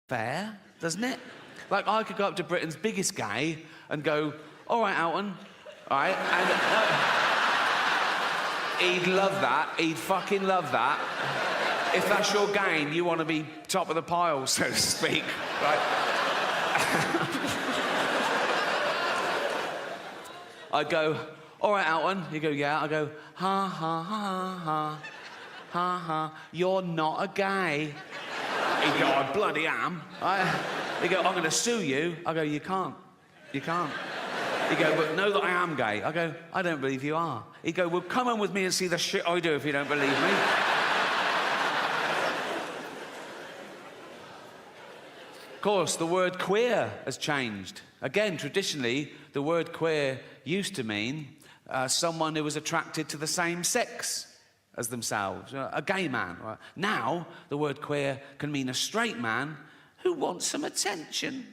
fair, doesn't it? Like, I could go up to Britain's biggest gay and go, all right, Alton, all right, and he'd love that, he'd fucking love that. If that's your game, you want to be top of the pile, so to speak, right? I'd go, all right, Alton. He'd go, yeah. I'd go, ha, ha, ha, ha, ha, ha, you're not a gay. He'd go, I bloody am. He'd go, I'm going to sue you. I go, you can't. You can't. He'd go, but know that I am gay. I go, I don't believe you are. He'd go, well, come on with me and see the shit I do if you don't believe me. Of course, the word queer has changed. Again, traditionally, the word queer used to mean someone who was attracted to the same sex as themselves, a gay man. Right? Now, the word queer can mean a straight man who wants some attention.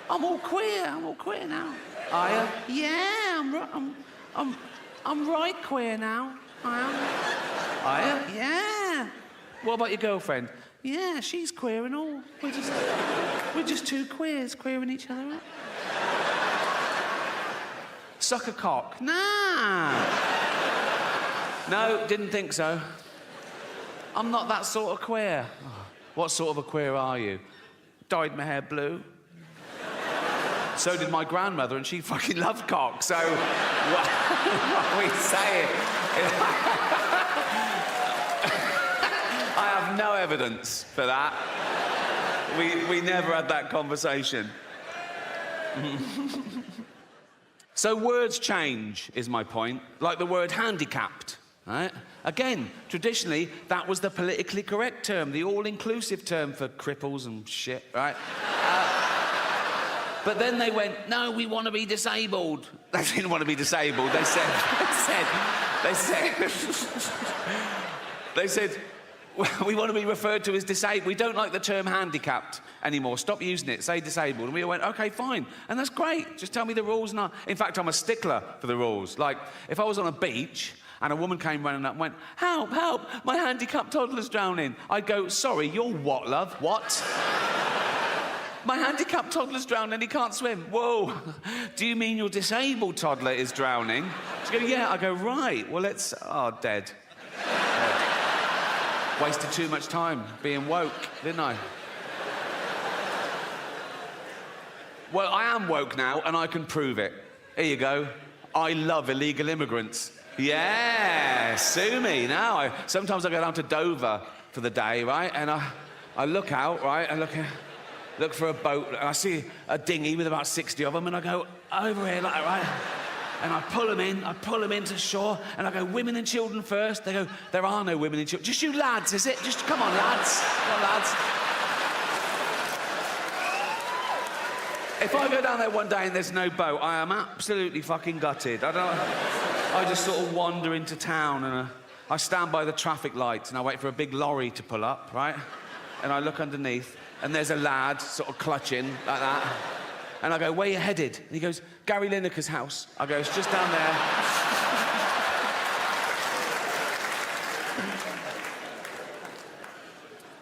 I'm all queer now. Are you? Yeah, I'm right queer now. I am. Are you? Yeah. What about your girlfriend? Yeah, she's queer and all. We're just two queers queering each other up. Suck a cock? Nah. No, didn't think so. I'm not that sort of queer. Oh, what sort of a queer are you? Dyed my hair blue. So did my grandmother, and she fucking loved cock, so what are we saying? I have no evidence for that. We never had that conversation. So words change, is my point. Like the word handicapped, right? Again, traditionally, that was the politically correct term, the all-inclusive term for cripples and shit, right? But then they went, no, we want to be disabled. They didn't want to be disabled. They said, we want to be referred to as disabled. We don't like the term handicapped anymore. Stop using it. Say disabled. And we went, OK, fine. And that's great. Just tell me the rules. And in fact, I'm a stickler for the rules. Like, if I was on a beach and a woman came running up and went, help, help, my handicapped toddler's drowning. I'd go, sorry, you're what, love? What? My handicapped toddler's drowning and he can't swim. Whoa. Do you mean your disabled toddler is drowning? She'd go, yeah. I go, right. Well, let's... Oh, dead. Wasted too much time being woke, didn't I? Well, I am woke now, and I can prove it. Here you go. I love illegal immigrants. Yeah, sue me now. Sometimes I go down to Dover for the day, right? And I look out, right? I look for a boat, and I see a dinghy with about 60 of them, and I go over here, like, right? And I pull them into shore, and I go, women and children first. They go, there are no women and children. Just you lads, is it? Just, come on, lads. Come on, lads. If I go down there one day and there's no boat, I am absolutely fucking gutted. I just sort of wander into town, and I stand by the traffic lights, and I wait for a big lorry to pull up, right? And I look underneath, and there's a lad sort of clutching like that. And I go, where you headed? And he goes, Gary Lineker's house. I go, it's just down there.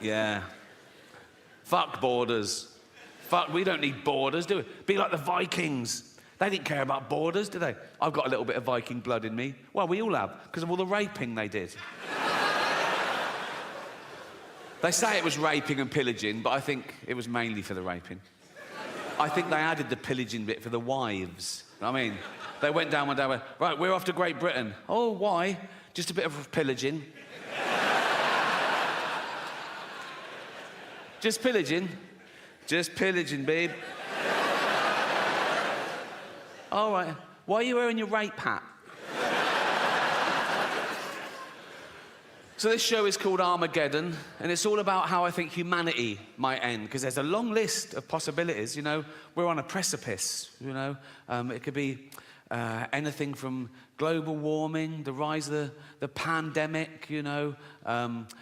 Yeah. Fuck borders. Fuck, we don't need borders, do we? Be like the Vikings. They didn't care about borders, did they? I've got a little bit of Viking blood in me. Well, we all have, because of all the raping they did. They say it was raping and pillaging, but I think it was mainly for the raping. I think they added the pillaging bit for the wives. I mean, they went down one day and went, right, we're off to Great Britain. Oh, why? Just a bit of pillaging. Just pillaging. Just pillaging, babe. All right. Why are you wearing your rape hat? So this show is called Armageddon, and it's all about how I think humanity might end, because there's a long list of possibilities, you know. We're on a precipice, you know. It could be anything from global warming, the rise of the pandemic, you know,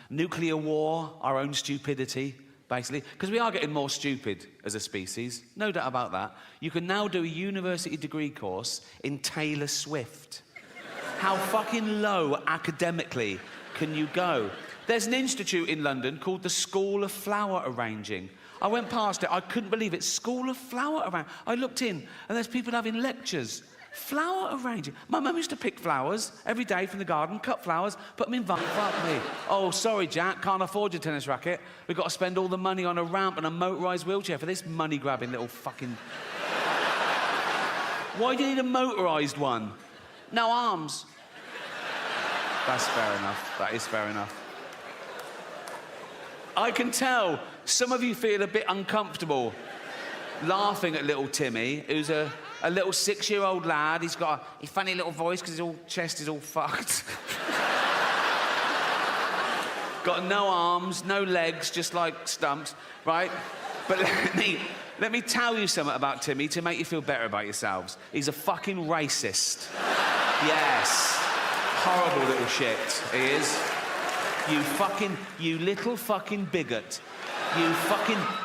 nuclear war, our own stupidity, basically. Because we are getting more stupid as a species, no doubt about that. You can now do a university degree course in Taylor Swift. How fucking low academically can you go? There's an institute in London called the School of Flower Arranging. I went past it, I couldn't believe it. School of Flower Arranging. I looked in, and there's people having lectures. Flower arranging. My mum used to pick flowers every day from the garden, cut flowers, put them in vase. Fuck me. Oh, sorry, Jack, can't afford your tennis racket. We've got to spend all the money on a ramp and a motorised wheelchair for this money-grabbing little fucking... Why do you need a motorised one? No arms. That's fair enough. That is fair enough. I can tell some of you feel a bit uncomfortable laughing at little Timmy, who's a little 6-year-old lad. He's got a funny little voice because his chest is all fucked. Got no arms, no legs, just like stumps, right? But let me tell you something about Timmy to make you feel better about yourselves. He's a fucking racist. Yes. Horrible little shit, he is. You little fucking bigot.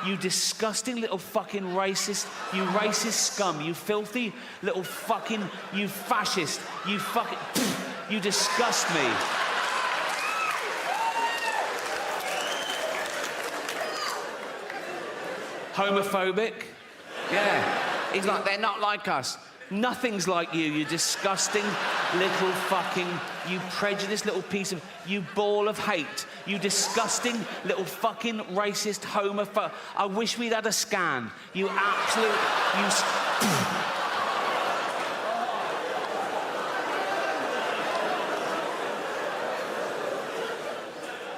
You disgusting little fucking racist, you racist scum, you filthy little fucking, you fascist, you fucking, you disgust me. Homophobic? Yeah. He's like, they're not like us. Nothing's like you disgusting little fucking, you prejudiced little piece of, you ball of hate. You disgusting little fucking racist homophobe. I wish we'd had a scan. You absolute,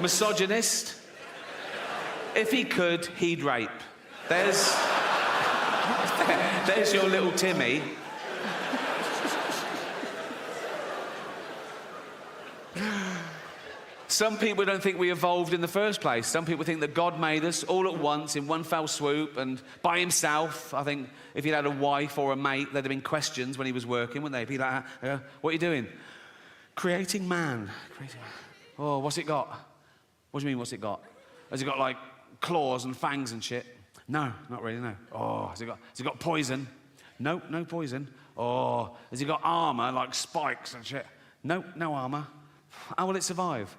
misogynist. If he could, he'd rape. There's your little Timmy. Some people don't think we evolved in the first place. Some people think that God made us all at once in one fell swoop and by himself. I think if he'd had a wife or a mate, there'd have been questions when he was working, wouldn't they? Be like, what are you doing? Creating man. Oh, what's it got? What do you mean, what's it got? Has it got, like, claws and fangs and shit? No, not really, no. Oh, has it got poison? No, no poison. Oh, has it got armour, like spikes and shit? No, no armour. How will it survive?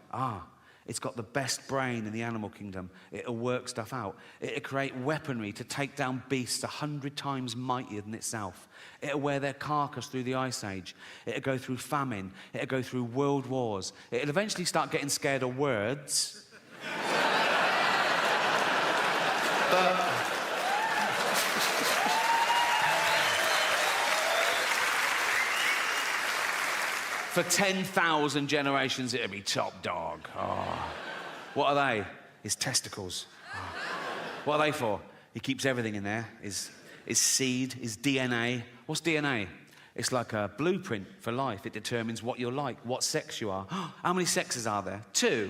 It's got the best brain in the animal kingdom. It'll work stuff out. It'll create weaponry to take down beasts 100 times mightier than itself. It'll wear their carcass through the Ice Age. It'll go through famine. It'll go through world wars. It'll eventually start getting scared of words. But... for 10,000 generations, it'll be top dog. Oh. What are they? His testicles. Oh. What are they for? He keeps everything in there. His seed, his DNA. What's DNA? It's like a blueprint for life. It determines what you're like, what sex you are. How many sexes are there? 2.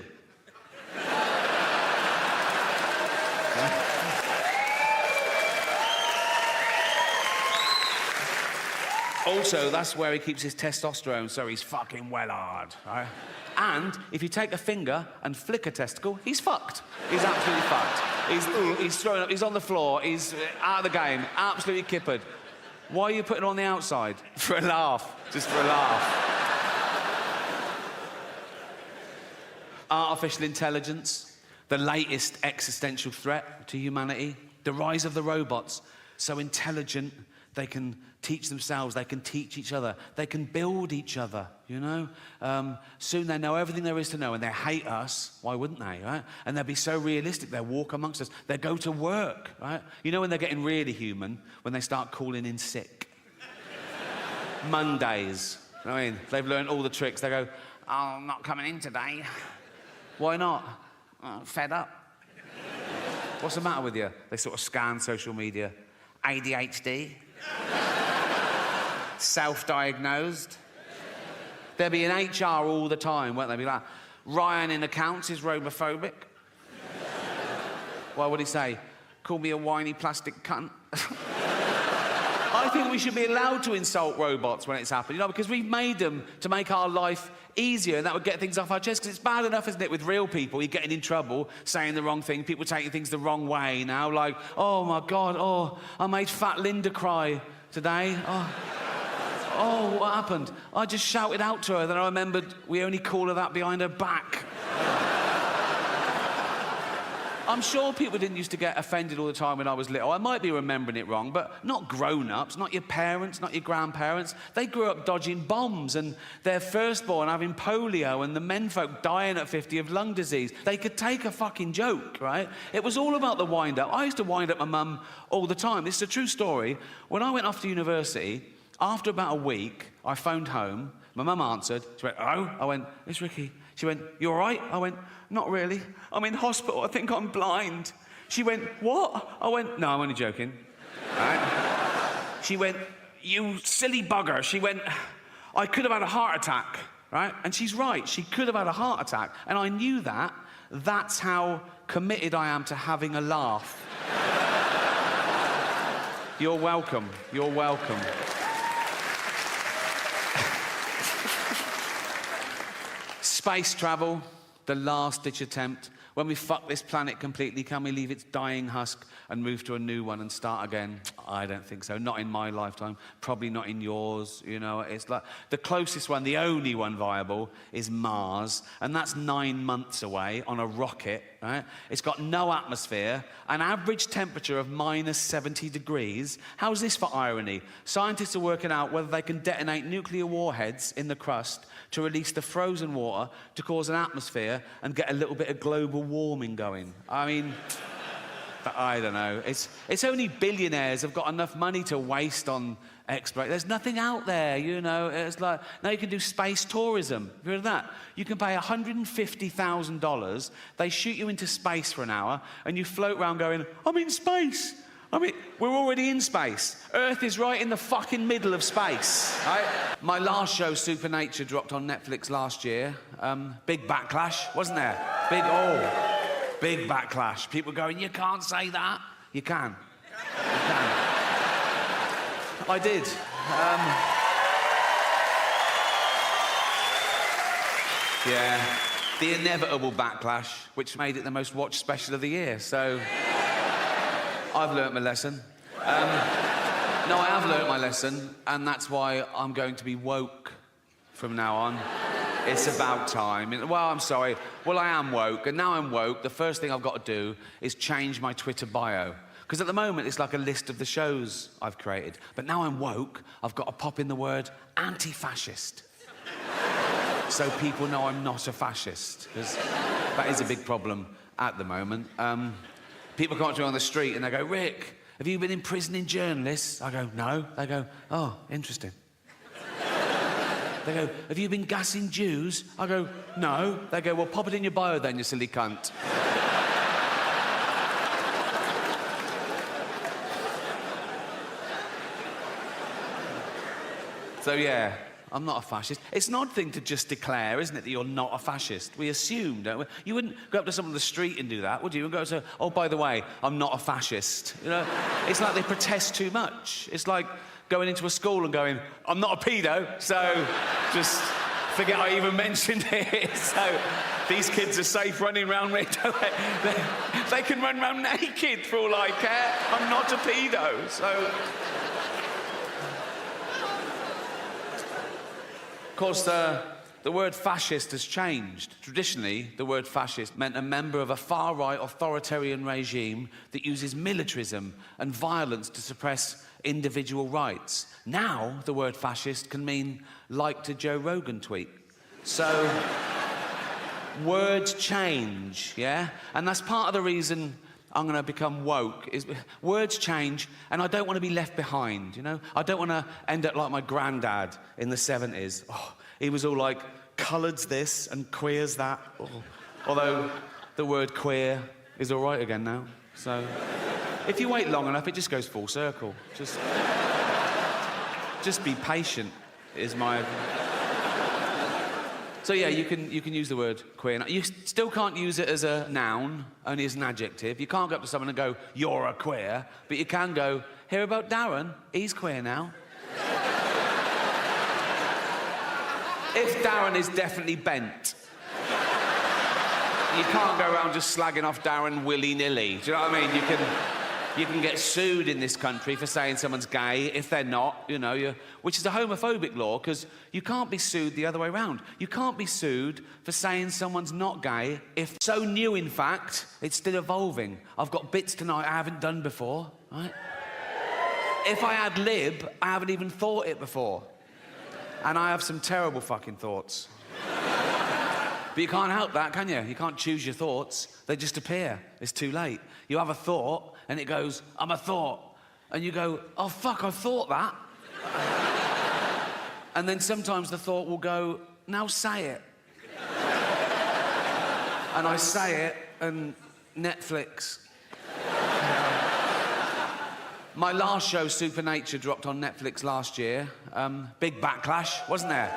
Also, that's where he keeps his testosterone, so he's fucking well hard, right? And if you take a finger and flick a testicle, he's fucked. He's absolutely fucked. He's thrown up, he's on the floor, he's out of the game, absolutely kippered. Why are you putting it on the outside? For a laugh, just for a laugh. Artificial intelligence, the latest existential threat to humanity, the rise of the robots, so intelligent, they can teach themselves, they can teach each other, they can build each other, you know? Soon they know everything there is to know, and they hate us. Why wouldn't they, right? And they'll be so realistic, they'll walk amongst us, they'll go to work, right? You know when they're getting really human? When they start calling in sick. Mondays, you know what I mean? They've learned all the tricks, they go, oh, I'm not coming in today. Why not? Oh, fed up. What's the matter with you? They sort of scan social media. ADHD. Self-diagnosed. They'll be in HR all the time, won't they? Be like, Ryan in accounts is robophobic. What would he say? Call me a whiny plastic cunt. I think we should be allowed to insult robots when it's happened, you know, because we've made them to make our life easier, and that would get things off our chest, because it's bad enough, isn't it, with real people, you're getting in trouble, saying the wrong thing, people taking things the wrong way now, like, oh my God, oh, I made fat Linda cry today. Oh, what happened? I just shouted out to her, then I remembered we only call her that behind her back. I'm sure people didn't used to get offended all the time when I was little. I might be remembering it wrong, but not grown-ups, not your parents, not your grandparents. They grew up dodging bombs and their firstborn having polio and the menfolk dying at 50 of lung disease. They could take a fucking joke, right? It was all about the wind-up. I used to wind up my mum all the time. This is a true story. When I went off to university, after about a week, I phoned home. My mum answered. She went, "Hello?" I went, "It's Ricky." She went, "You all right?" I went, "Not really. I'm in hospital. I think I'm blind." She went, "What?" I went, "No, I'm only joking." Right? She went, "You silly bugger." She went, "I could have had a heart attack." Right? And she's right. She could have had a heart attack. And I knew that. That's how committed I am to having a laugh. You're welcome. You're welcome. Space travel, the last-ditch attempt. When we fuck this planet completely, can we leave its dying husk and move to a new one and start again? I don't think so. Not in my lifetime. Probably not in yours. You know, it's like the closest one, the only one viable, is Mars, and that's 9 months away on a rocket. Right? It's got no atmosphere, an average temperature of minus 70 degrees. How's this for irony? Scientists are working out whether they can detonate nuclear warheads in the crust to release the frozen water to cause an atmosphere and get a little bit of global warming going. I mean, I don't know. It's only billionaires have got enough money to waste on exploration. There's nothing out there, you know. It's like, now you can do space tourism. Have you heard of that? You can pay $150,000. They shoot you into space for an hour, and you float around going, "I'm in space." I mean, we're already in space. Earth is right in the fucking middle of space, right? My last show, Supernature, dropped on Netflix last year. Big backlash, wasn't there? Big backlash. People going, "You can't say that." You can. You can. I did. Yeah. The inevitable backlash, which made it the most watched special of the year, so... I've learnt my lesson. No, I have learnt my lesson, and that's why I'm going to be woke from now on. It's about time. Well, I'm sorry. Well, I am woke, and now I'm woke, the first thing I've got to do is change my Twitter bio. Because at the moment, it's like a list of the shows I've created. But now I'm woke, I've got to pop in the word anti-fascist. So people know I'm not a fascist, because that is a big problem at the moment. People come up to me on the street and they go, "Rick, have you been imprisoning journalists?" I go, "No." They go, "Oh, interesting." They go, "Have you been gassing Jews?" I go, "No." They go, "Well, pop it in your bio then, you silly cunt." So, yeah. I'm not a fascist. It's an odd thing to just declare, isn't it, that you're not a fascist? We assume, don't we? You wouldn't go up to someone on the street and do that, would you? And go and say, "Oh, by the way, I'm not a fascist." You know, it's like they protest too much. It's like going into a school and going, "I'm not a pedo, so just forget I even mentioned it." So these kids are safe running around me. They can run around naked for all I care. I'm not a pedo, so... Of course, the word fascist has changed. Traditionally, the word fascist meant a member of a far-right authoritarian regime that uses militarism and violence to suppress individual rights. Now, the word fascist can mean liked a Joe Rogan tweet. So, words change, yeah? And that's part of the reason I'm going to become woke, is words change, and I don't want to be left behind, you know? I don't want to end up like my granddad in the 70s. Oh, he was all like, "Coloured's this and queer's that." Oh. Although the word queer is all right again now. So if you wait long enough, it just goes full circle. Just be patient, is my... So yeah, you can use the word queer. You still can't use it as a noun, only as an adjective. You can't go up to someone and go, "You're a queer," but you can go, "Hear about Darren? He's queer now." If Darren is definitely bent. You can't go around just slagging off Darren willy-nilly. Do you know what I mean? You can get sued in this country for saying someone's gay if they're not, you know, which is a homophobic law, because you can't be sued the other way around. You can't be sued for saying someone's not gay if... So new, in fact, it's still evolving. I've got bits tonight I haven't done before, right? If I ad lib, I haven't even thought it before. And I have some terrible fucking thoughts. But you can't help that, can you? You can't choose your thoughts. They just appear. It's too late. You have a thought, and it goes, I'm a thought. And you go, oh, fuck, I thought that. And then sometimes the thought will go, now say it. And I say it, and Netflix. My last show, Supernature, dropped on Netflix last year. Big backlash, wasn't there?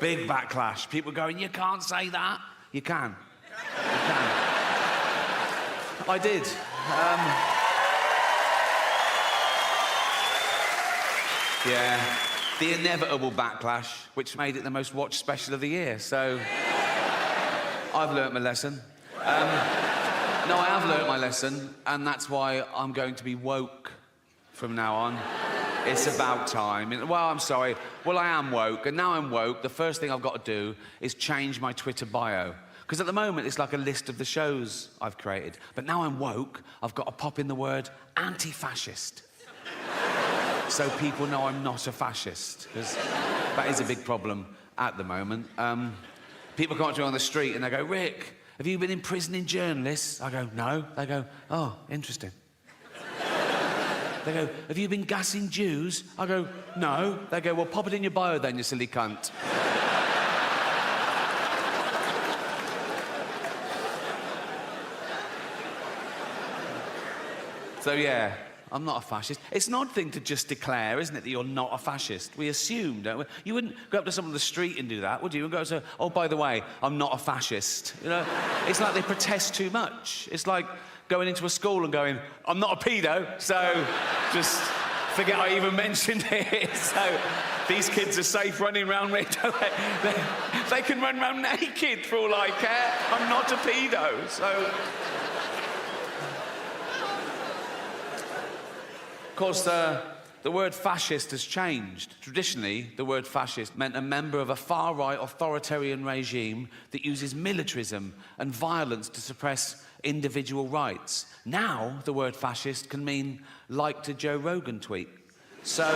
Big backlash. People going, you can't say that. You can. You can. I did. Yeah. The inevitable backlash, which made it the most watched special of the year. So, I've learnt my lesson. No, I have learnt my lesson, and that's why I'm going to be woke from now on. It's about time. Well, I'm sorry. Well, I am woke, and now I'm woke, the first thing I've got to do is change my Twitter bio. Because at the moment, it's like a list of the shows I've created. But now I'm woke, I've got to pop in the word anti-fascist. So people know I'm not a fascist, because that is a big problem at the moment. People come up to me on the street and they go, Rick, have you been imprisoning journalists? I go, no. They go, oh, interesting. They go, have you been gassing Jews? I go, no. They go, well, pop it in your bio then, you silly cunt. So, yeah, I'm not a fascist. It's an odd thing to just declare, isn't it, that you're not a fascist? We assume, don't we? You wouldn't go up to someone on the street and do that, would you? And go say, oh, by the way, I'm not a fascist. You know, it's like they protest too much. It's like going into a school and going, I'm not a pedo, so just forget I even mentioned it. So these kids are safe running around me. They can run around naked for all I care. I'm not a pedo, so... Of course, the word fascist has changed. Traditionally, the word fascist meant a member of a far-right authoritarian regime that uses militarism and violence to suppress individual rights. Now, the word fascist can mean liked a Joe Rogan tweet. So,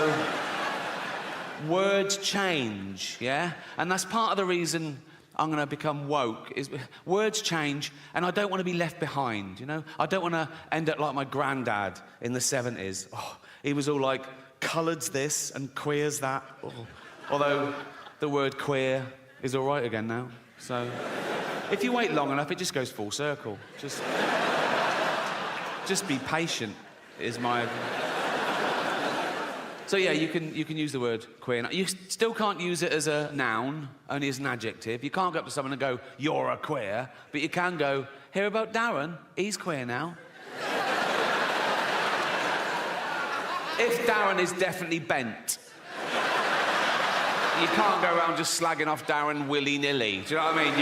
words change, yeah? And that's part of the reason I'm going to become woke, is words change, and I don't want to be left behind, you know? I don't want to end up like my granddad in the 70s. Oh, he was all like, coloureds this and queers that. Oh. Although the word queer is all right again now. So if you wait long enough, it just goes full circle. Just be patient is my... So yeah, you can use the word queer. You still can't use it as a noun, only as an adjective. You can't go up to someone and go, you're a queer, but you can go, hear about Darren? He's queer now. If Darren is definitely bent. You can't go around just slagging off Darren willy-nilly. Do you know what I mean?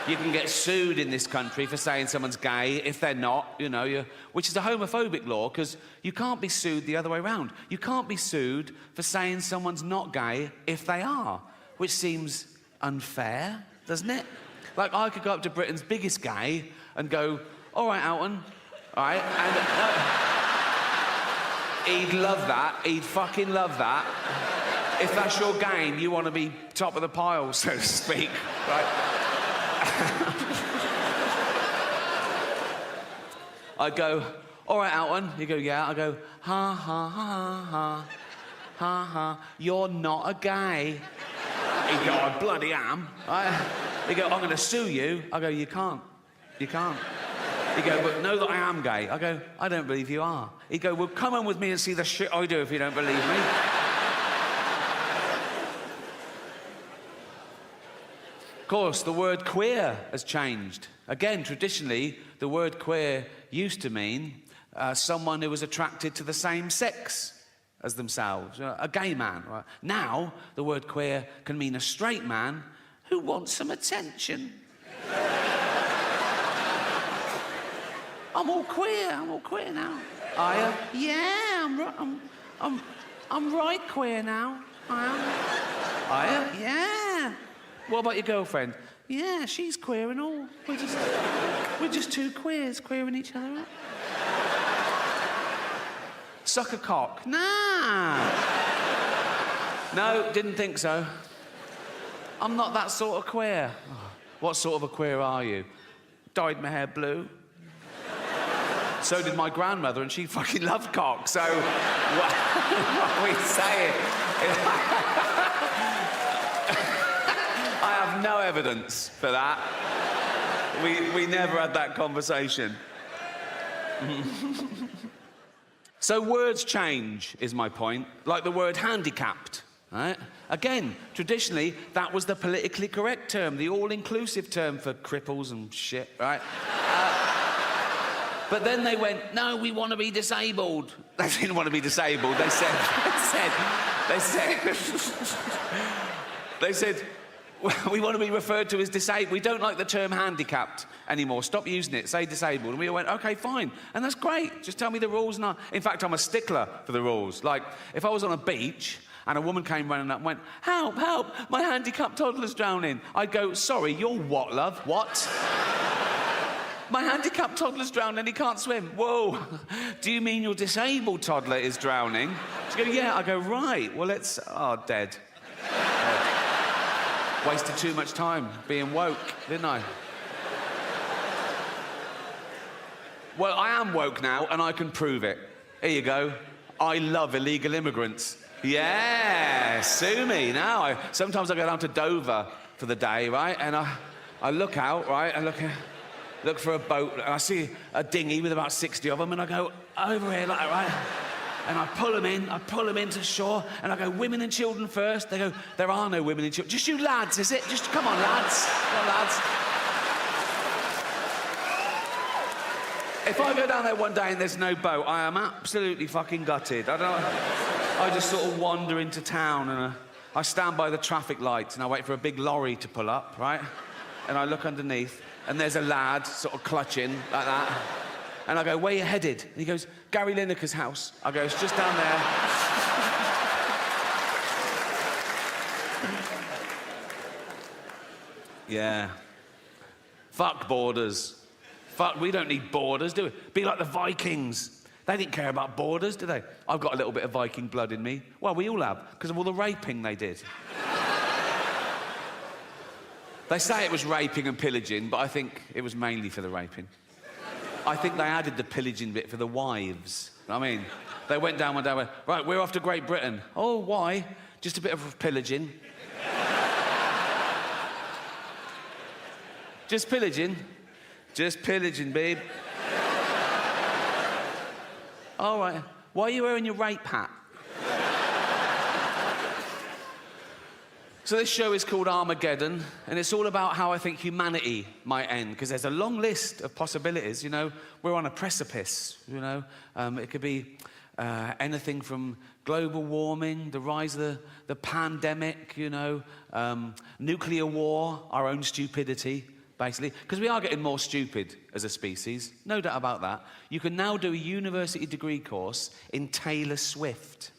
You can get sued in this country for saying someone's gay if they're not, you know, which is a homophobic law, because you can't be sued the other way around. You can't be sued for saying someone's not gay if they are, which seems unfair, doesn't it? Like, I could go up to Britain's biggest gay and go, all right, Alton, all right, and he'd love that, he'd fucking love that. If that's your game, you want to be top of the pile, so to speak, right? I go, all right, Alton. You go, yeah. I go, ha, ha, ha, ha, ha, ha, you're not a gay. He'd go, I bloody am. He'd go, I'm going to sue you. I go, you can't. You can't. He'd go, but know that I am gay. I go, I don't believe you are. He'd go, well, come on with me and see the shit I do if you don't believe me. Of course, the word queer has changed. Again, traditionally, the word queer used to mean someone who was attracted to the same sex as themselves, a gay man. Right? Now, the word queer can mean a straight man who wants some attention. I I'm all queer now. Are you? Yeah, I'm right queer now. I am. Are you? Yeah. What about your girlfriend? Yeah, she's queer and all. We're just two queers queering each other up. Suck a cock? Nah. No, didn't think so. I'm not that sort of queer. What sort of a queer are you? Dyed my hair blue. So did my grandmother, and she fucking loved cock, so... what are we saying? I have no evidence for that. We never had that conversation. So words change, is my point. Like the word handicapped, right? Again, traditionally, that was the politically correct term, the all-inclusive term for cripples and shit, right? But then they went, no, we want to be disabled. They didn't want to be disabled. They said, we want to be referred to as disabled. We don't like the term handicapped anymore. Stop using it. Say disabled. And we all went, okay, fine. And that's great. Just tell me the rules. And in fact, I'm a stickler for the rules. Like, if I was on a beach and a woman came running up and went, help, help, my handicapped toddler's drowning, I'd go, sorry, you're what, love? What? My handicapped toddler's drowning and he can't swim. Whoa, do you mean your disabled toddler is drowning? She go, yeah. I go, right, well, dead. Wasted too much time being woke, didn't I? Well, I am woke now and I can prove it. Here you go. I love illegal immigrants. Yeah, sue me now. Sometimes I go down to Dover for the day, right? And I look out, right? And look for a boat, and I see a dinghy with about 60 of them, and I go over here like that, right? And I pull them into shore, and I go, women and children first. They go, there are no women and children. Just you lads, is it? Just come on, lads. Come on, lads. If I go down there one day and there's no boat, I am absolutely fucking gutted. I just sort of wander into town, and I stand by the traffic lights, and I wait for a big lorry to pull up, right? And I look underneath, and there's a lad sort of clutching like that. And I go, where you headed? And he goes, Gary Lineker's house. I go, it's just down there. Yeah. Fuck borders. Fuck, we don't need borders, do we? Be like the Vikings. They didn't care about borders, did they? I've got a little bit of Viking blood in me. Well, we all have, because of all the raping they did. They say it was raping and pillaging, but I think it was mainly for the raping. I think they added the pillaging bit for the wives. I mean, they went down one day and went, right, we're off to Great Britain. Oh, why? Just a bit of pillaging. Just pillaging. Just pillaging, babe. All right. Why are you wearing your rape hat? So this show is called Armageddon, and it's all about how I think humanity might end, because there's a long list of possibilities, you know. We're on a precipice, you know. It could be anything from global warming, the rise of the pandemic, you know, nuclear war, our own stupidity, basically. Because we are getting more stupid as a species, no doubt about that. You can now do a university degree course in Taylor Swift.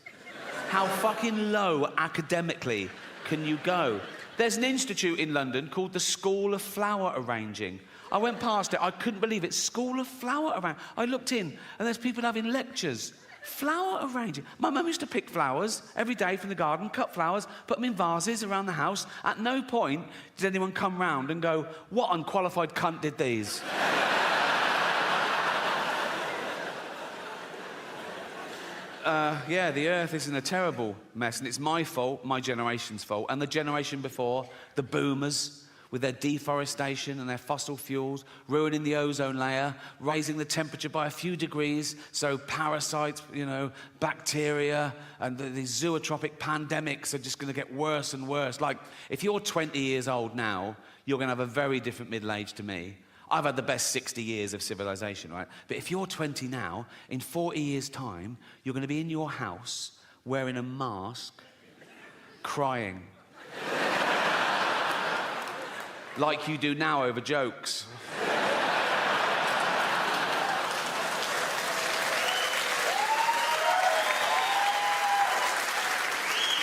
How fucking low academically can you go? There's an institute in London called the School of Flower Arranging. I went past it, I couldn't believe it. School of Flower Arranging. I looked in, and there's people having lectures. Flower arranging. My mum used to pick flowers every day from the garden, cut flowers, put them in vases around the house. At no point did anyone come round and go, what unqualified cunt did these? Yeah, the Earth is in a terrible mess, and it's my fault, my generation's fault, and the generation before, the boomers, with their deforestation and their fossil fuels, ruining the ozone layer, raising the temperature by a few degrees, so parasites, you know, bacteria, and these zootropic pandemics are just going to get worse and worse. Like, if you're 20 years old now, you're going to have a very different middle age to me. I've had the best 60 years of civilization, right? But if you're 20 now, in 40 years' time, you're going to be in your house wearing a mask, crying. Like you do now over jokes.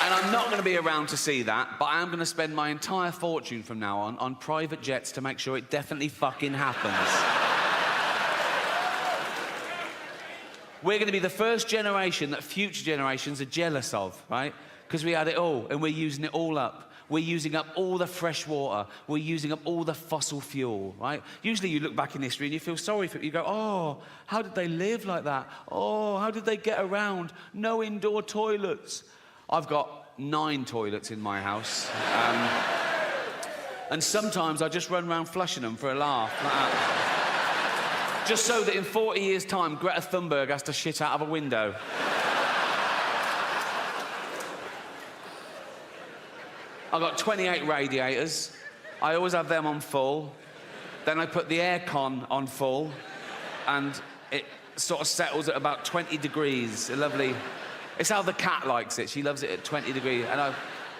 And I'm not going to be around to see that, but I am going to spend my entire fortune from now on private jets to make sure it definitely fucking happens. We're going to be the first generation that future generations are jealous of, right? Because we had it all, and we're using it all up. We're using up all the fresh water. We're using up all the fossil fuel, right? Usually you look back in history and you feel sorry for it. You go, oh, how did they live like that? Oh, how did they get around? No indoor toilets. I've got 9 toilets in my house. And sometimes I just run around flushing them for a laugh, like that. Just so that in 40 years' time, Greta Thunberg has to shit out of a window. I've got 28 radiators. I always have them on full. Then I put the aircon on full, and it sort of settles at about 20 degrees. A lovely... It's how the cat likes it. She loves it at 20 degrees, and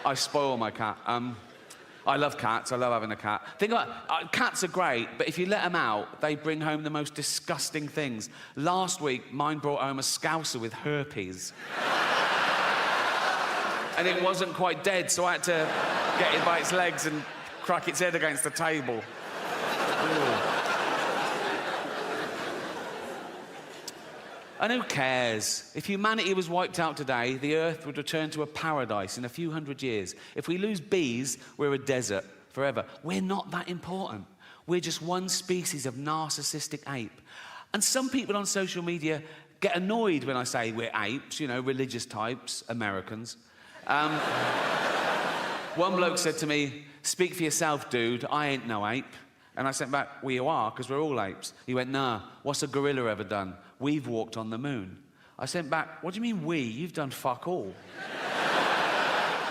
I spoil my cat. I love cats. I love having a cat. Think about it. Cats are great, but if you let them out, they bring home the most disgusting things. Last week, mine brought home a scouser with herpes. And it wasn't quite dead, so I had to get it by its legs and crack its head against the table. Ooh. And who cares? If humanity was wiped out today, the Earth would return to a paradise in a few hundred years. If we lose bees, we're a desert forever. We're not that important. We're just one species of narcissistic ape. And some people on social media get annoyed when I say we're apes, you know, religious types, Americans. One bloke said to me, "Speak for yourself, dude, I ain't no ape." And I sent back, "Well, you are, because we're all apes." He went, "Nah, what's a gorilla ever done? We've walked on the moon." I sent back, "What do you mean we? You've done fuck all.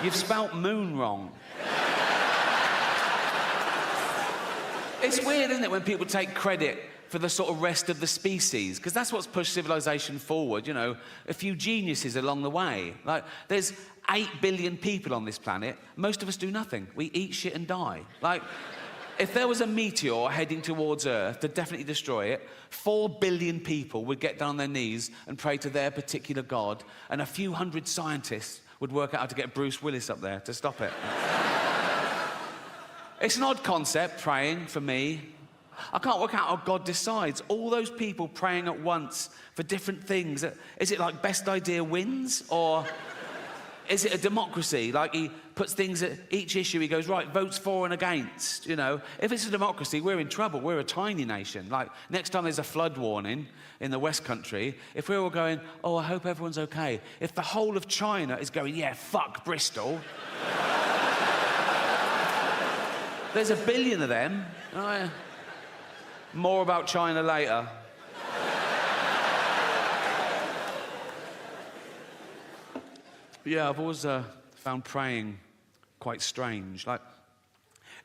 You've spelt moon wrong." It's weird, isn't it, when people take credit for the sort of rest of the species, because that's what's pushed civilization forward, you know, a few geniuses along the way. Like, there's 8 billion people on this planet. Most of us do nothing. We eat shit and die. Like, if there was a meteor heading towards Earth to definitely destroy it, 4 billion people would get down on their knees and pray to their particular god, and a few hundred scientists would work out how to get Bruce Willis up there to stop it. It's an odd concept, praying, for me. I can't work out how God decides. All those people praying at once for different things. Is it like best idea wins? Or is it a democracy? Like he puts things at each issue, he goes, right, votes for and against, you know? If it's a democracy, we're in trouble. We're a tiny nation. Like, next time there's a flood warning in the West Country, if we're all going, oh, I hope everyone's okay. If the whole of China is going, yeah, fuck Bristol. There's a billion of them. More about China later. Yeah, I've always found praying quite strange. Like,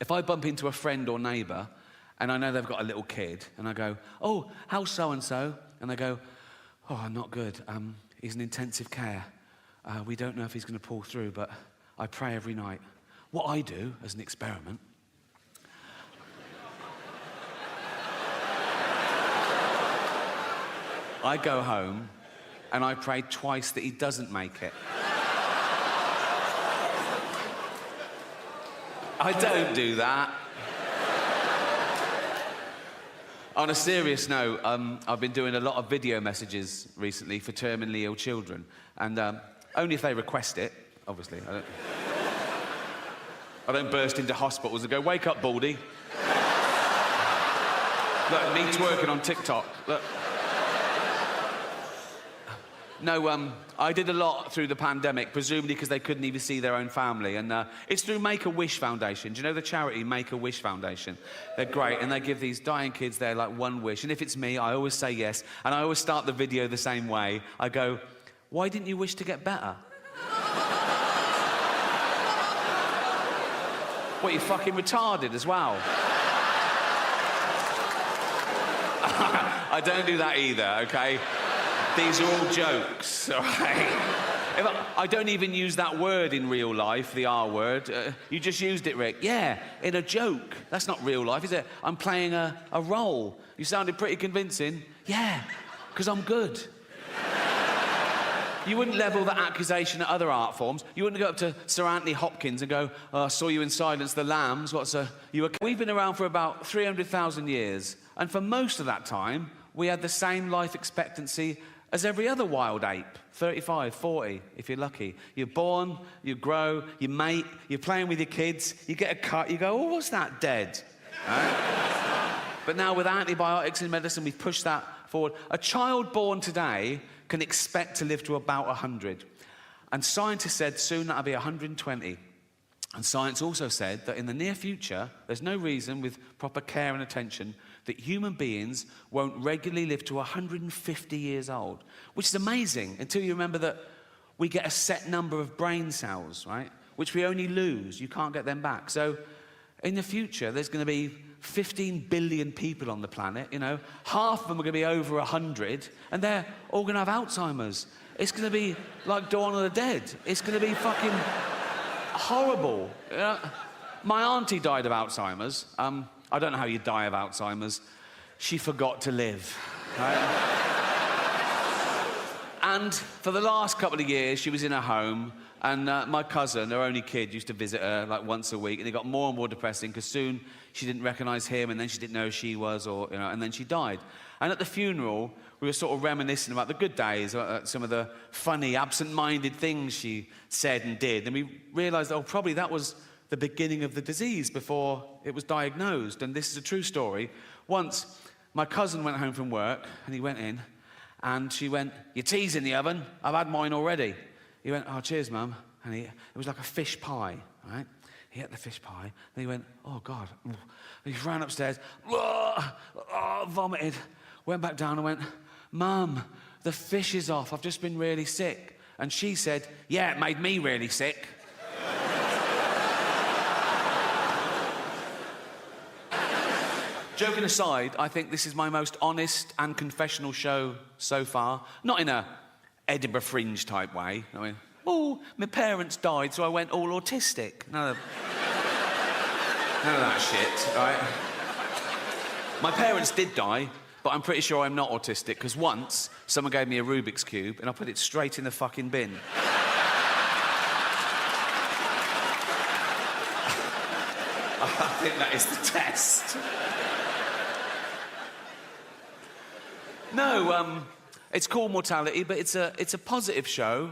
if I bump into a friend or neighbour and I know they've got a little kid, and I go, oh, how's so-and-so? And they go, oh, not good. He's in intensive care. We don't know if he's going to pull through, but I pray every night. What I do, as an experiment, I go home and I pray twice that he doesn't make it. I don't do that. On a serious note, I've been doing a lot of video messages recently for terminally ill children, and only if they request it, obviously. I don't burst into hospitals and go, wake up, Baldy. Look, me twerking on TikTok. Look. No, I did a lot through the pandemic, presumably because they couldn't even see their own family. And it's through Make-A-Wish Foundation. Do you know the charity Make-A-Wish Foundation? They're great, and they give these dying kids their, like, one wish. And if it's me, I always say yes. And I always start the video the same way. I go, why didn't you wish to get better? What, you fucking retarded as well? I don't do that either, okay? These are all jokes, all right? I don't even use that word in real life, the R word. You just used it, Rick. Yeah, in a joke. That's not real life, is it? I'm playing a role. You sounded pretty convincing. Yeah, because I'm good. You wouldn't level the accusation at other art forms. You wouldn't go up to Sir Anthony Hopkins and go, oh, I saw you in Silence of the Lambs. We've been around for about 300,000 years. And for most of that time, we had the same life expectancy as every other wild ape. 35, 40, if you're lucky. You're born, you grow, you mate, you're playing with your kids, you get a cut, you go, oh, what's that, dead? Right? But now with antibiotics in medicine, we've pushed that forward. A child born today can expect to live to about 100. And scientists said soon that'll be 120. And science also said that in the near future, there's no reason with proper care and attention that human beings won't regularly live to 150 years old, which is amazing until you remember that we get a set number of brain cells, right? Which we only lose. You can't get them back. So in the future, there's going to be 15 billion people on the planet, you know. Half of them are going to be over 100, and they're all going to have Alzheimer's. It's going to be like Dawn of the Dead. It's going to be fucking horrible. You know? My auntie died of Alzheimer's. I don't know how you die of Alzheimer's. She forgot to live, right? And for the last couple of years, she was in her home, and my cousin, her only kid, used to visit her like once a week, and it got more and more depressing because soon she didn't recognise him, and then she didn't know who she was, or you know, and then she died. And at the funeral, we were sort of reminiscing about the good days, some of the funny, absent-minded things she said and did, and we realised, oh, probably that was the beginning of the disease before it was diagnosed. And this is a true story. Once, my cousin went home from work, and he went in, and she went, your tea's in the oven. I've had mine already. He went, oh, cheers, Mum. And it was like a fish pie, right? He ate the fish pie, and he went, oh, God. And he ran upstairs, vomited, went back down and went, Mum, the fish is off. I've just been really sick. And she said, yeah, it made me really sick. Joking aside, I think this is my most honest and confessional show so far. Not in a Edinburgh Fringe type way. I mean, oh, my parents died, so I went all autistic. None of that shit, right? My parents did die, but I'm pretty sure I'm not autistic, because once someone gave me a Rubik's Cube and I put it straight in the fucking bin. I think that is the test. No, it's called Mortality, but it's a positive show,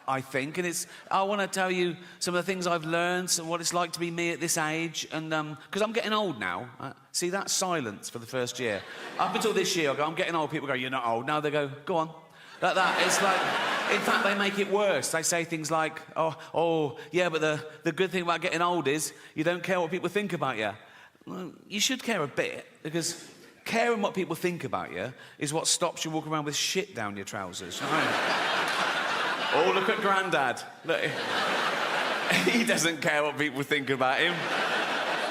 I think, and I want to tell you some of the things I've learned and what it's like to be me at this age, and because I'm getting old now. See, that silence for the first year. Up until this year, I go, I'm getting old. People go, you're not old. Now they go, go on. Like that. It's like, in fact, they make it worse. They say things like, oh, yeah, but the good thing about getting old is you don't care what people think about you. Well, you should care a bit, because caring what people think about you is what stops you walking around with shit down your trousers. Oh, look at Grandad. Look, he doesn't care what people think about him.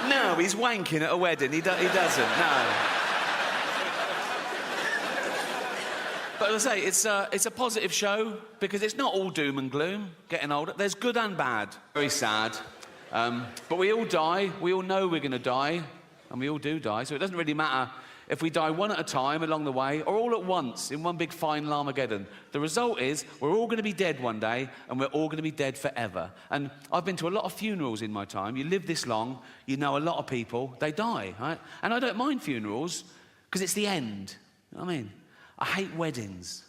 No, he's wanking at a wedding. He doesn't, no. But as I say, it's a positive show because it's not all doom and gloom, getting older. There's good and bad. Very sad. But we all die. We all know we're going to die. And we all do die. So it doesn't really matter if we die one at a time along the way or all at once in one big final Armageddon. The result is we're all going to be dead one day, and we're all going to be dead forever. And I've been to a lot of funerals in my time. You live this long, you know a lot of people, they die, right? And I don't mind funerals because it's the end. You know what I mean? I hate weddings.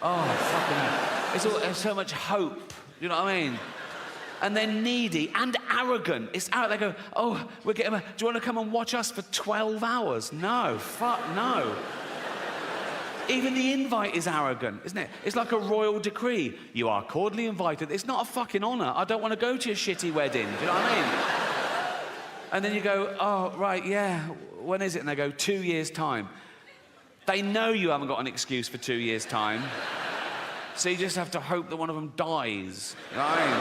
Oh, fucking... There's so much hope. You know what I mean? And they're needy and arrogant. It's out. They go, oh, do you want to come and watch us for 12 hours? No, fuck no. Even the invite is arrogant, isn't it? It's like a royal decree. You are cordially invited. It's not a fucking honour. I don't want to go to your shitty wedding. Do you know what I mean? And then you go, oh, right, yeah, when is it? And they go, 2 years' time. They know you haven't got an excuse for 2 years' time. So you just have to hope that one of them dies. You know what I mean?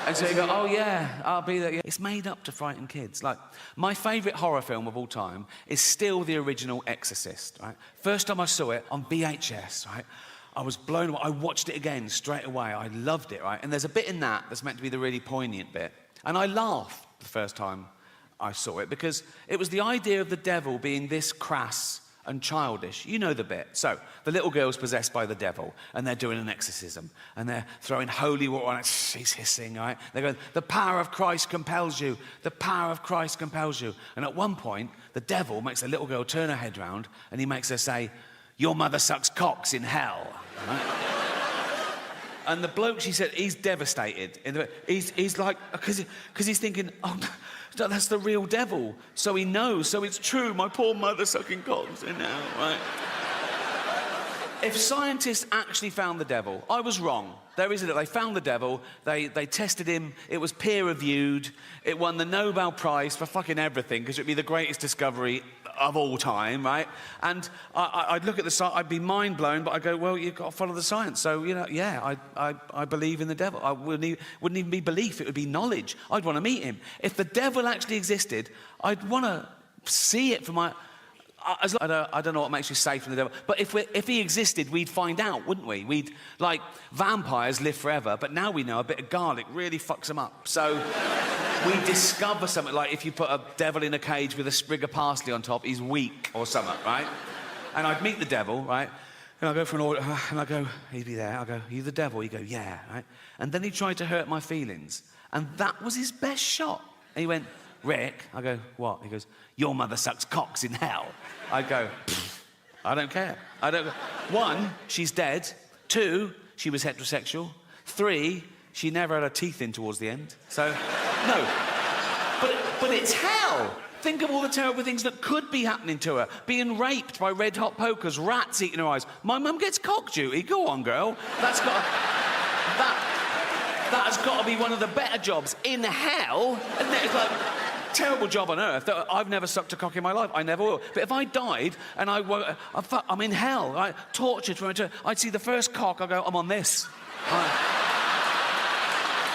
And so you go, oh, yeah, I'll be there. Yeah. It's made up to frighten kids. Like, my favourite horror film of all time is still the original Exorcist, right? First time I saw it on VHS, right? I was blown away. I watched it again straight away. I loved it, right? And there's a bit in that that's meant to be the really poignant bit. And I laughed the first time I saw it because it was the idea of the devil being this crass and childish. You know the bit. So, the little girl's possessed by the devil, and they're doing an exorcism, and they're throwing holy water on it. She's hissing, right? They're going, the power of Christ compels you. The power of Christ compels you. And at one point, the devil makes the little girl turn her head round, and he makes her say, your mother sucks cocks in hell. Right? And the bloke, she said, he's devastated. He's like, because he's thinking, oh, no, that's the real devil. So he knows, so it's true, my poor mother sucking cocks in hell, right? If scientists actually found the devil, I was wrong. They found the devil, they tested him, it was peer-reviewed, it won the Nobel Prize for fucking everything, because it'd be the greatest discovery of all time, right? And I'd look at the science, I'd be mind-blown, but I'd go, well, you've got to follow the science. So, you know, yeah, I believe in the devil. I wouldn't even be belief, it would be knowledge. I'd want to meet him. If the devil actually existed, I'd want to see it for my... I don't know what makes you safe from the devil, but if he existed, we'd find out, wouldn't we? Like, vampires live forever, but now we know a bit of garlic really fucks them up. So we discover something, like if you put a devil in a cage with a sprig of parsley on top, he's weak or something, right? And I'd meet the devil, right? And I'd go for an order, and I'd go, he'd be there. I'd go, are you the devil? He'd go, yeah, right? And then he tried to hurt my feelings, and that was his best shot. And he went, Rick, I go, what? He goes, your mother sucks cocks in hell. I go, I don't care. One, she's dead. Two, she was heterosexual. Three, she never had her teeth in towards the end. So, no. But it's hell. Think of all the terrible things that could be happening to her. Being raped by red-hot pokers, rats eating her eyes. My mum gets cock duty. Go on, girl. That has got to be one of the better jobs in hell. And it's like... terrible job on earth. I've never sucked a cock in my life. I never will. But if I died and I'm in hell, right? Tortured for eternity, I'd see the first cock, I'd go, I'm on this.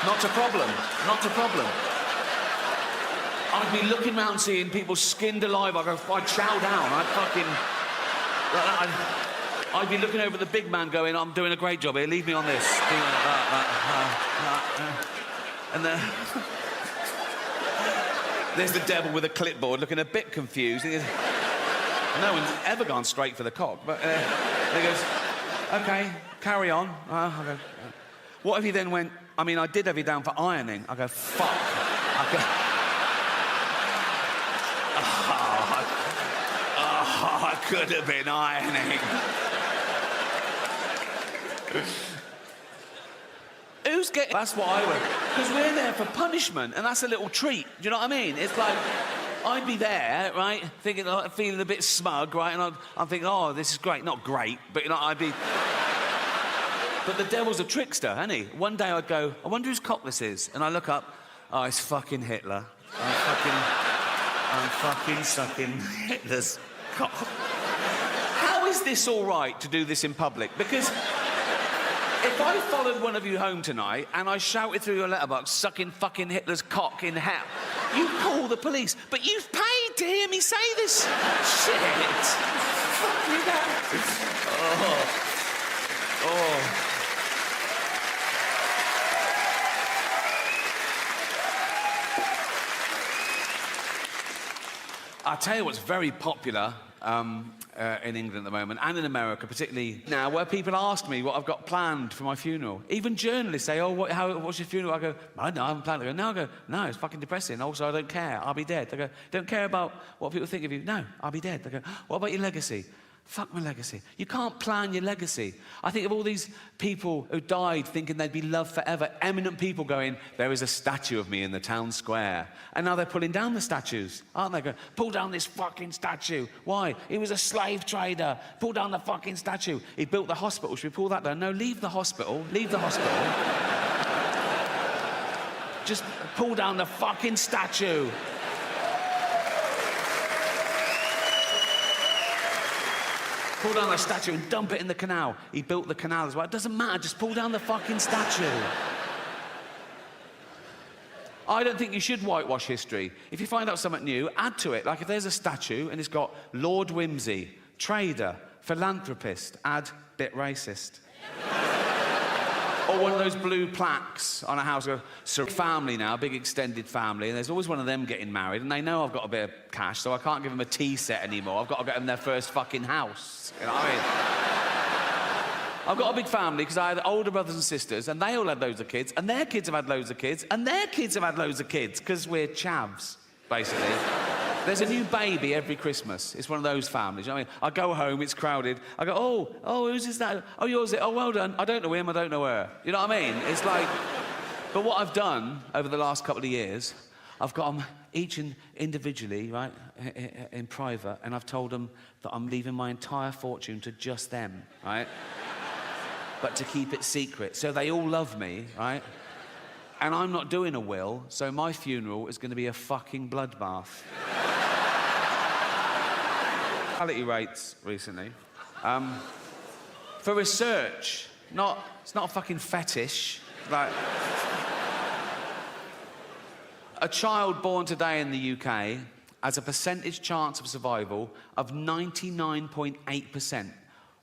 Not a problem. Not a problem. I'd be looking round seeing people skinned alive. I'd chow down. I'd be looking over at the big man going, I'm doing a great job here. Leave me on this. And then... there's the devil with a clipboard looking a bit confused. No one's ever gone straight for the cock, but he goes, OK, carry on. I go, what if he then went, I mean, I did have you down for ironing. I go, fuck. I could have been ironing. Who's getting... That's what I would... Because we're there for punishment, and that's a little treat. Do you know what I mean? It's like, I'd be there, right, thinking, feeling a bit smug, right, and I'm thinking, oh, this is great. Not great, but, you know, I'd be... But the devil's a trickster, isn't he? One day I'd go, I wonder whose cock this is. And I look up, oh, it's fucking Hitler. I'm fucking sucking Hitler's cock. How is this all right to do this in public? Because... if I followed one of you home tonight and I shouted through your letterbox, sucking fucking Hitler's cock in hell, you call the police. But you've paid to hear me say this shit. Fuck you that. Oh. I'll tell you what's very popular in England at the moment, and in America, particularly now, where people ask me what I've got planned for my funeral. Even journalists say, oh, what's your funeral? I go, I haven't planned it. No, I go, no, it's fucking depressing. Also, I don't care. I'll be dead. They go, don't care about what people think of you. No, I'll be dead. They go, what about your legacy? Fuck my legacy. You can't plan your legacy. I think of all these people who died thinking they'd be loved forever, eminent people going, there is a statue of me in the town square. And now they're pulling down the statues, aren't they? Going, pull down this fucking statue. Why? He was a slave trader. Pull down the fucking statue. He built the hospital. Should we pull that down? No, leave the hospital. Leave the hospital. Just pull down the fucking statue. Pull down the statue and dump it in the canal. He built the canal as well. It doesn't matter, just pull down the fucking statue. I don't think you should whitewash history. If you find out something new, add to it. Like if there's a statue and it's got Lord Whimsy, trader, philanthropist, add bit racist. Or one of those blue plaques on a house. So family now, big extended family, and there's always one of them getting married, and they know I've got a bit of cash, so I can't give them a tea set anymore. I've got to get them their first fucking house. You know what I mean? I've got a big family because I had older brothers and sisters, and they all had loads of kids, and their kids have had loads of kids, and their kids have had loads of kids, because we're chavs, basically. There's a new baby every Christmas. It's one of those families. You know what I mean? I go home, it's crowded. I go, oh, whose is that? Oh, yours is it? Oh, well done. I don't know him, I don't know her. You know what I mean? It's like... But what I've done over the last couple of years, I've got them each individually, right, in private, and I've told them that I'm leaving my entire fortune to just them, right? But to keep it secret. So they all love me, right? And I'm not doing a will, so my funeral is going to be a fucking bloodbath. Mortality rates recently. For research, it's not a fucking fetish. Like, a child born today in the UK has a percentage chance of survival of 99.8%,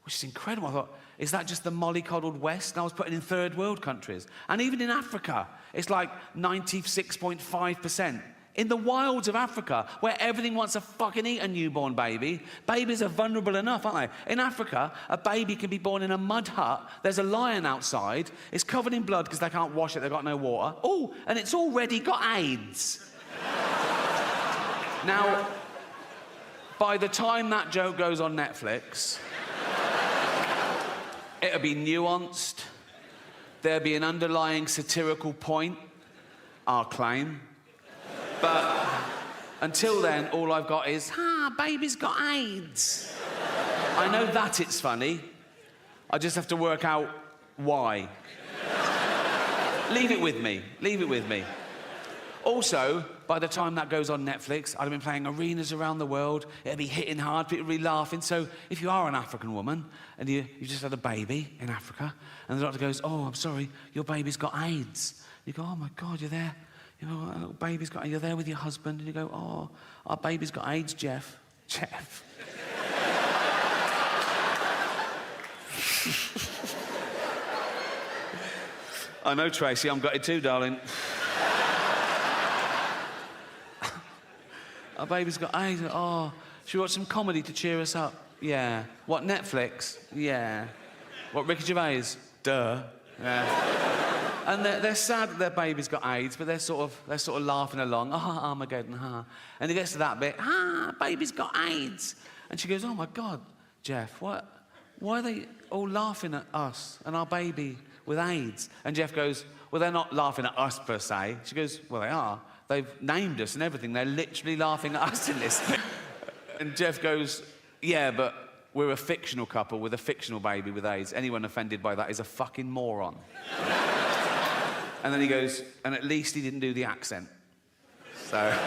which is incredible. I thought, is that just the mollycoddled West? And I was putting in third world countries. And even in Africa, it's like 96.5%. In the wilds of Africa, where everything wants to fucking eat a newborn baby, babies are vulnerable enough, aren't they? In Africa, a baby can be born in a mud hut. There's a lion outside. It's covered in blood because they can't wash it. They've got no water. Oh, and it's already got AIDS. Now, by the time that joke goes on Netflix, it'll be nuanced. There'll be an underlying satirical point, I'll claim. But until then, all I've got is, baby's got AIDS. I know that it's funny. I just have to work out why. Leave it with me. Leave it with me. Also, by the time that goes on Netflix, I'd have been playing arenas around the world. It'll be hitting hard, people will be laughing. So if you are an African woman and you just had a baby in Africa, and the doctor goes, oh, I'm sorry, your baby's got AIDS. You go, oh, my God, you're there. You know, a little baby's got... You're there with your husband, and you go, oh, our baby's got AIDS, Jeff. Jeff. I know, Tracy, I'm gutted too, darling. Our baby's got AIDS. Oh, should we watch some comedy to cheer us up? Yeah. What, Netflix? Yeah. What, Ricky Gervais? Duh. Yeah. And they're sad that their baby's got AIDS, but they're sort of laughing along. Armageddon, And it gets to that bit, baby's got AIDS. And she goes, oh my God, Jeff, why are they all laughing at us and our baby with AIDS? And Jeff goes, well, they're not laughing at us per se. She goes, well, they are. They've named us and everything. They're literally laughing at us in this. And Jeff goes, yeah, but we're a fictional couple with a fictional baby with AIDS. Anyone offended by that is a fucking moron. And then he goes, and at least he didn't do the accent. So...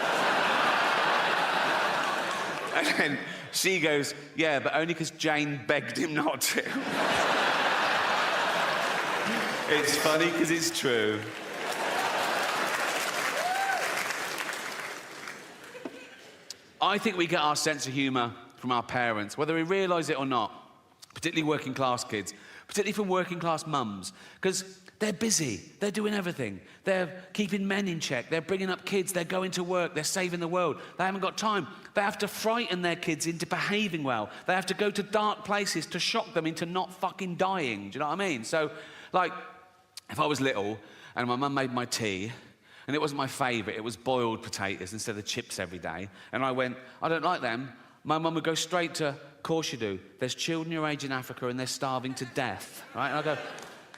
And then she goes, yeah, but only because Jane begged him not to. It's funny because it's true. I think we get our sense of humour from our parents, whether we realise it or not, particularly working class kids, particularly from working class mums, because they're busy, they're doing everything. They're keeping men in check, they're bringing up kids, they're going to work, they're saving the world. They haven't got time. They have to frighten their kids into behaving well. They have to go to dark places to shock them into not fucking dying. Do you know what I mean? So, like, if I was little and my mum made my tea, and it wasn't my favourite, it was boiled potatoes instead of chips every day, and I went, I don't like them, my mum would go straight to, of course you do. There's children your age in Africa and they're starving to death, right? And I go,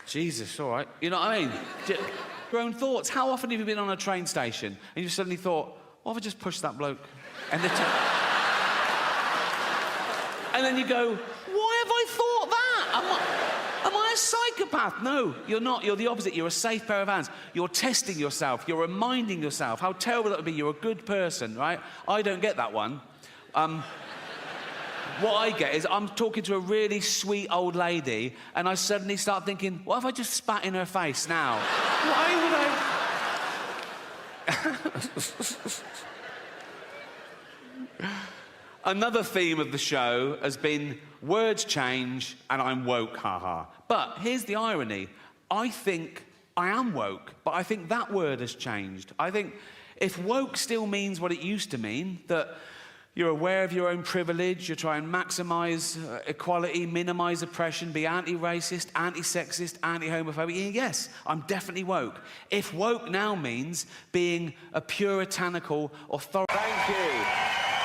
Jesus, all right. You know what I mean? Your own thoughts. How often have you been on a train station and you suddenly thought, what if I just pushed that bloke? And, and then you go, why have I thought that? Am I a psychopath? No, you're not. You're the opposite. You're a safe pair of hands. You're testing yourself. You're reminding yourself how terrible that would be. You're a good person, right? I don't get that one. What I get is I'm talking to a really sweet old lady and I suddenly start thinking, what if I just spat in her face now? Why would I... Another theme of the show has been words change and I'm woke, haha. But here's the irony. I think I am woke, but I think that word has changed. I think if woke still means what it used to mean, that you're aware of your own privilege, you try and maximise equality, minimise oppression, be anti-racist, anti-sexist, anti-homophobic, yes, I'm definitely woke. If woke now means being a puritanical authority... Thank you.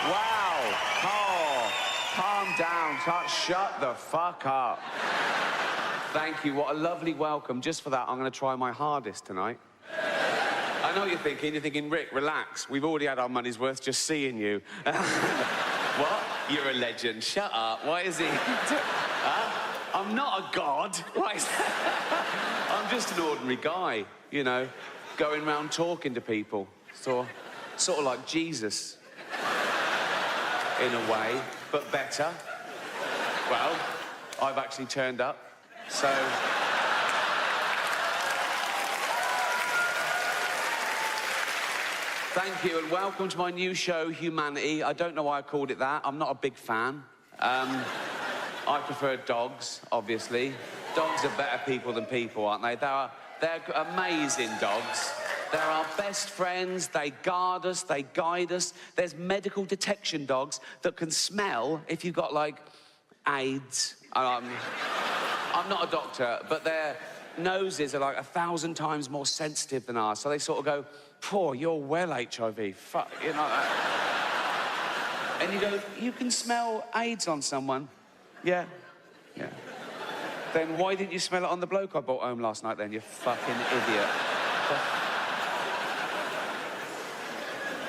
Wow. Oh, calm down. Shut the fuck up. Thank you. What a lovely welcome. Just for that, I'm going to try my hardest tonight. I know what you're thinking. You're thinking, Rick, relax. We've already had our money's worth just seeing you. What? You're a legend. Shut up. Why is he... Huh? I'm not a god. Why is that? I'm just an ordinary guy, you know, going around talking to people. Sort of like Jesus. In a way, but better. Well, I've actually turned up, so... Thank you, and welcome to my new show, Humanity. I don't know why I called it that. I'm not a big fan. I prefer dogs, obviously. Dogs are better people than people, aren't they? They're amazing dogs. They're our best friends. They guard us. They guide us. There's medical detection dogs that can smell if you've got, like, AIDS. I'm not a doctor, but their noses are, like, 1,000 times more sensitive than ours. So they sort of go, "Poor, you're well HIV. Fuck," you know that. And you go, "You can smell AIDS on someone." Yeah. Yeah. Then why didn't you smell it on the bloke I brought home last night then, you fucking idiot?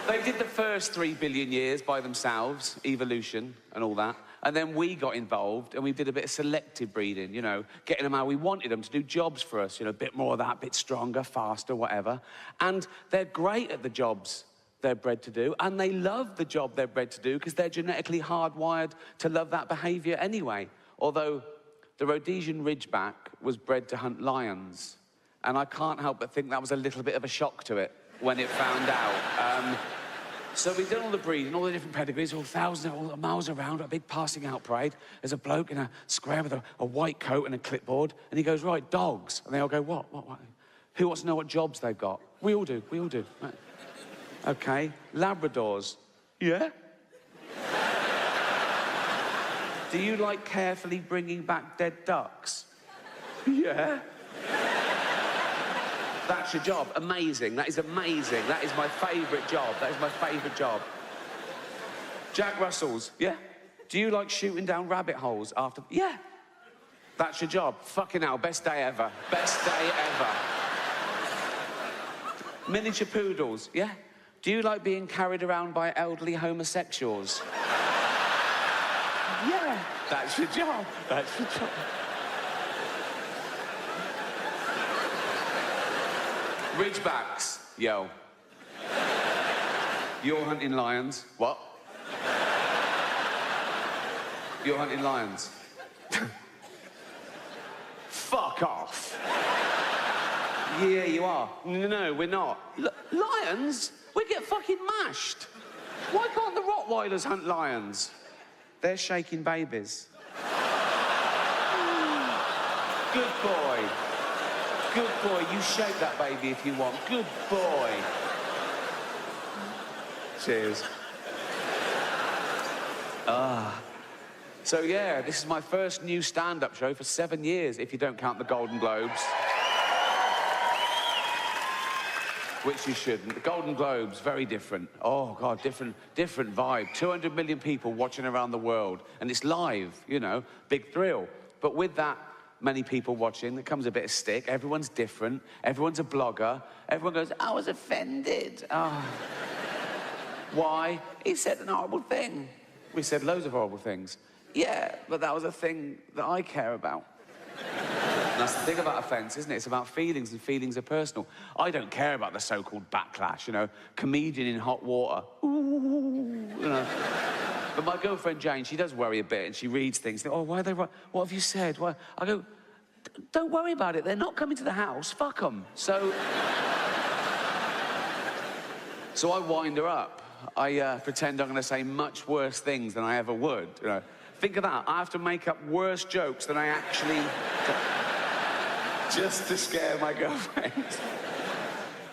They did the first 3 billion years by themselves, evolution and all that. And then we got involved and we did a bit of selective breeding, you know, getting them how we wanted them to do jobs for us, you know, a bit more of that, a bit stronger, faster, whatever. And they're great at the jobs they're bred to do, and they love the job they're bred to do because they're genetically hardwired to love that behaviour anyway. Although the Rhodesian Ridgeback was bred to hunt lions, and I can't help but think that was a little bit of a shock to it when it found out. So we've done all the breeding, all the different pedigrees, all thousands, all the miles around, a big passing out parade. There's a bloke in a square with a white coat and a clipboard, and he goes, "Right, dogs." And they all go, what? Who wants to know what jobs they've got? We all do. Right. Okay, Labradors. Yeah? Do you like carefully bringing back dead ducks? Yeah. That's your job. Amazing. That is amazing. That is my favourite job. That is my favourite job. Jack Russells. Yeah. Do you like shooting down rabbit holes after... Yeah. That's your job. Fucking hell. Best day ever. Best day ever. Miniature poodles. Yeah. Do you like being carried around by elderly homosexuals? Yeah. That's your job. That's your job. Ridgebacks. Yo. You're hunting lions. What? You're hunting lions. Fuck off. Yeah, you are. No, we're not. Lions? We get fucking mashed. Why can't the Rottweilers hunt lions? They're shaking babies. Good boy. Good boy. You shake that baby if you want. Good boy. Cheers. So, yeah, this is my first new stand-up show for 7 years, if you don't count the Golden Globes. Which you shouldn't. The Golden Globes, very different. Oh, God, different vibe. 200 million people watching around the world. And it's live, you know, big thrill. But with that many people watching, there comes a bit of stick. Everyone's different. Everyone's a blogger. Everyone goes, "I was offended." Oh. Why? He said an horrible thing. We said loads of horrible things. Yeah, but that was a thing that I care about. And that's the thing about offence, isn't it? It's about feelings, and feelings are personal. I don't care about the so-called backlash, you know, comedian in hot water. Ooh, you know. But my girlfriend Jane, she does worry a bit, and she reads things. Oh, why are they? What have you said? Why? I go, don't worry about it. They're not coming to the house. Fuck them. So I wind her up. I pretend I'm going to say much worse things than I ever would. You know, think of that. I have to make up worse jokes than I actually. just to scare my girlfriend.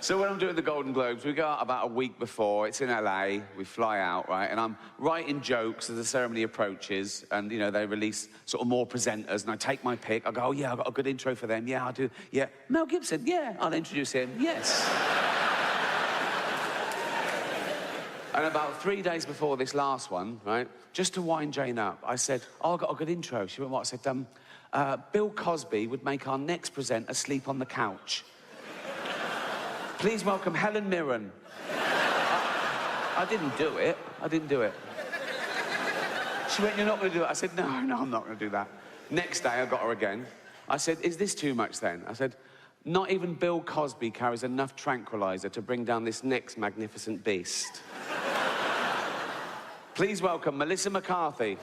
So when I'm doing the Golden Globes, we go out about a week before. It's in LA. We fly out, right? And I'm writing jokes as the ceremony approaches. And, you know, they release sort of more presenters. And I take my pick. I go, oh, yeah, I've got a good intro for them. Yeah, I'll do. Yeah. Mel Gibson. Yeah, I'll introduce him. Yes. And about 3 days before this last one, right, just to wind Jane up, I said, oh, I've got a good intro. She went, what? I said, Bill Cosby would make our next presenter sleep on the couch. Please welcome Helen Mirren. I didn't do it. I didn't do it. She went, you're not going to do it? I said, no, I'm not going to do that. Next day, I got her again. I said, is this too much then? I said, not even Bill Cosby carries enough tranquilizer to bring down this next magnificent beast. Please welcome Melissa McCarthy.